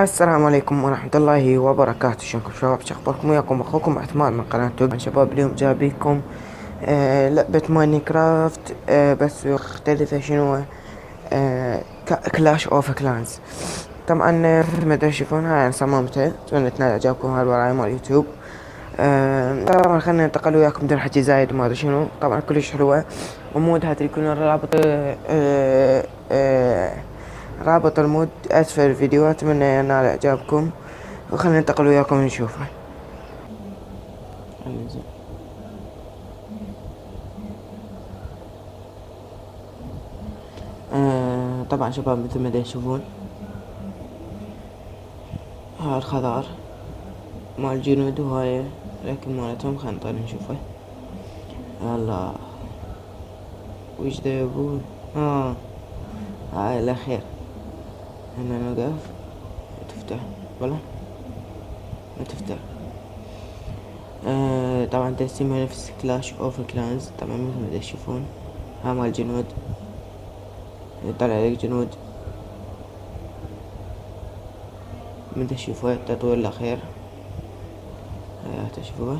السلام عليكم ورحمة الله وبركاته. شلونكم شباب؟ شخباركم؟ وياكم اخوكم عثمان من قناة توب شباب. اليوم جابيكم لعبة ماينكرافت، بس مختلفة. شنو؟ كلاش اوف كلانز. طبعا مثل ما تشوفون هاي انا صممتها، اتمنى تنال اعجابكم. هاي الوراي مال اليوتيوب. طبعا خلينا ننتقل وياكم بدون حكي زايد وما ادري شنو. طبعا كلش حلوة ومودها تكون الرابط رابط المود اسفل الفيديو. اتمنى ينال اعجابكم وخلينا ننتقل وياكم نشوفه. انزين. طبعا شباب مثل ما تشوفون هاي الخضار مال الجنود وهاي لكن مالتهم. خلينا نطلع نشوفه. الله، وش دا يبون؟ هاي الاخير. هنا نوقف. تفتح ولا ما تفتح؟ طبعا تقسيمها نفس كلاش اوف كلانز. طبعا مثل ما تشوفون ها مال الجنود، يطلع عليك جنود من تشوفه. التطوير الاخير هيا تشوفوه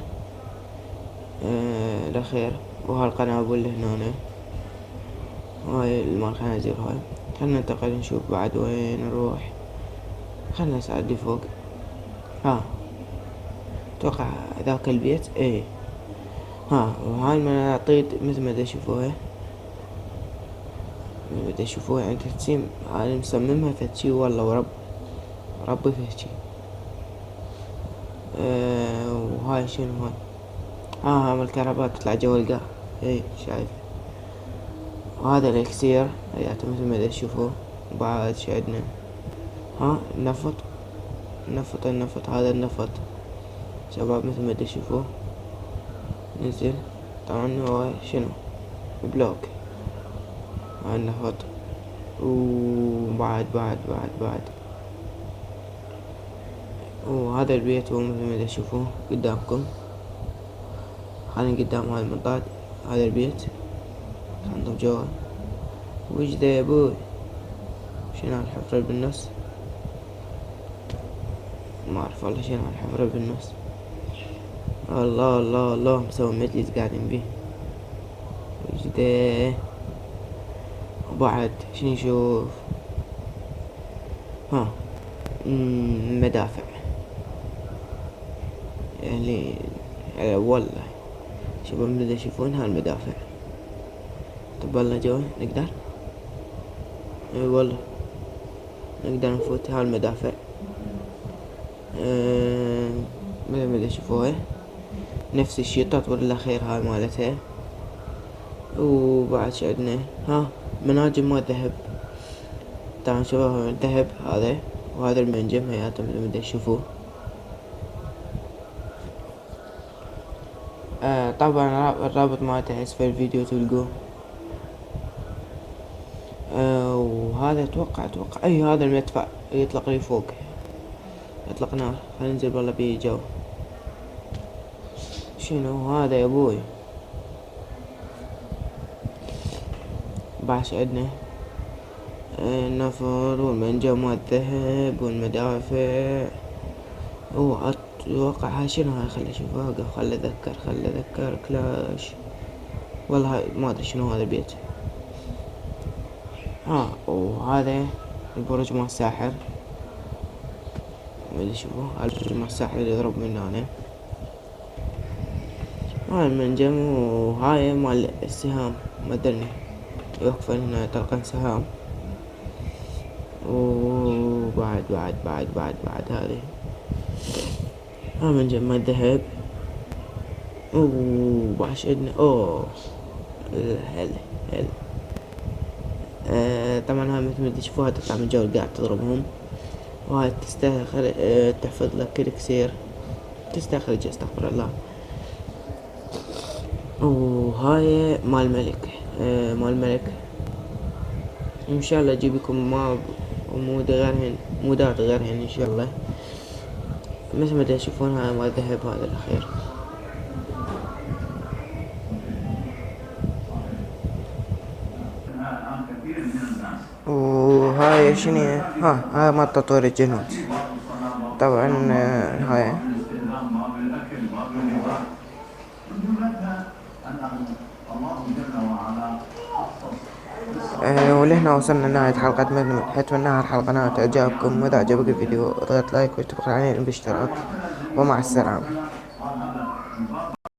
الاخير. وهالقنابل اللي هنا وهاي مال الخنازير. هاي خلنا ننتقل نشوف بعد وين نروح. خلنا نساعد لي فوق. اتوقع ذاك البيت. ايه وهاي المناطيد مثل ما تشوفوها. يعني تحسين هاي مصممها فتشي والله ورب ربي فتشي. وهاي شنو هاي؟ هم الكهرباء تطلع جوا القاع. ايه شايف. وهذا الاكسير هياته مثل ما تشوفوه. بعد شي عدنا النفط. النفط هذا النفط شباب مثل ما تشوفوه نزل. طبعا هو شنو بلوك هاي النفط. وبعد بعد وهذا البيت هو مثل ما تشوفوه قدامكم. خلينا قدام هاي المنطاد. هذا البيت خلنا جوا. وش ذا يا ابوي؟ شنو الحفرة بالنص؟ ما اعرف والله شنو الحفرة بالنص. الله مسوي مجلس قاعدين بيه. وش ذا؟ وبعد شنو نشوف؟ مدافع يعني والله شباب بدأ يشوفون هالمدافع. طب والله جوا نقدر. اي والله نقدر نفوت هالمدافع. بدأ يشوفوها نفس الشي. التطوير الاخير هاي مالتها. وبعد شو عندنا؟ مناجم مال ذهب. طبعا شباب الذهب هذا وهذا المنجم هياته مثل ما تشوفوه. طبعا الرابط مالته اسفل الفيديو تلقوه. وهذا اتوقع اي هذا المدفع يطلق لي فوق. يطلق نار. خلينا ننزل والله بيه جو. شنو هذا يا ابوي؟ باش عندنا النفر والمنجم مال الذهب والمدافع. اتوقع هاي شنو هاي؟ خلي اشوف. واقف خلي اذكر كلاش. والله هاي ما ادري شنو هذا البيت. وهذا البرج مال الساحر. ما ادري شوفوا البرج مال الساحر اللي يضرب من هنا. هاي المنجم. وهاي مال السهام ما ادري يوقفن هنا يطلقن سهام. وبعد هذه منجم مال الذهب. وبعش عندنا هلا. طبعا هاي مثل ما تشوفوها تطلع من جو القاع تضربهم. وهاي تحفظ لك الكسير. تستخرج استغفر الله. وهاي مال الملك. ان شاء الله اجيب لكم مودات غيرهن ان شاء الله. مثل ما تشوفون هاي مال الذهب هذا الاخير. وهاي شنو هاي مال تطوير الجنود. طبعا هاي ولهنا وصلنا لنهاية حلقتنا. أتمنى هالحلقة نالت إعجابكم، وإذا عجبك الفيديو اضغط لايك واشترك على الاشتراك، ومع السلامة.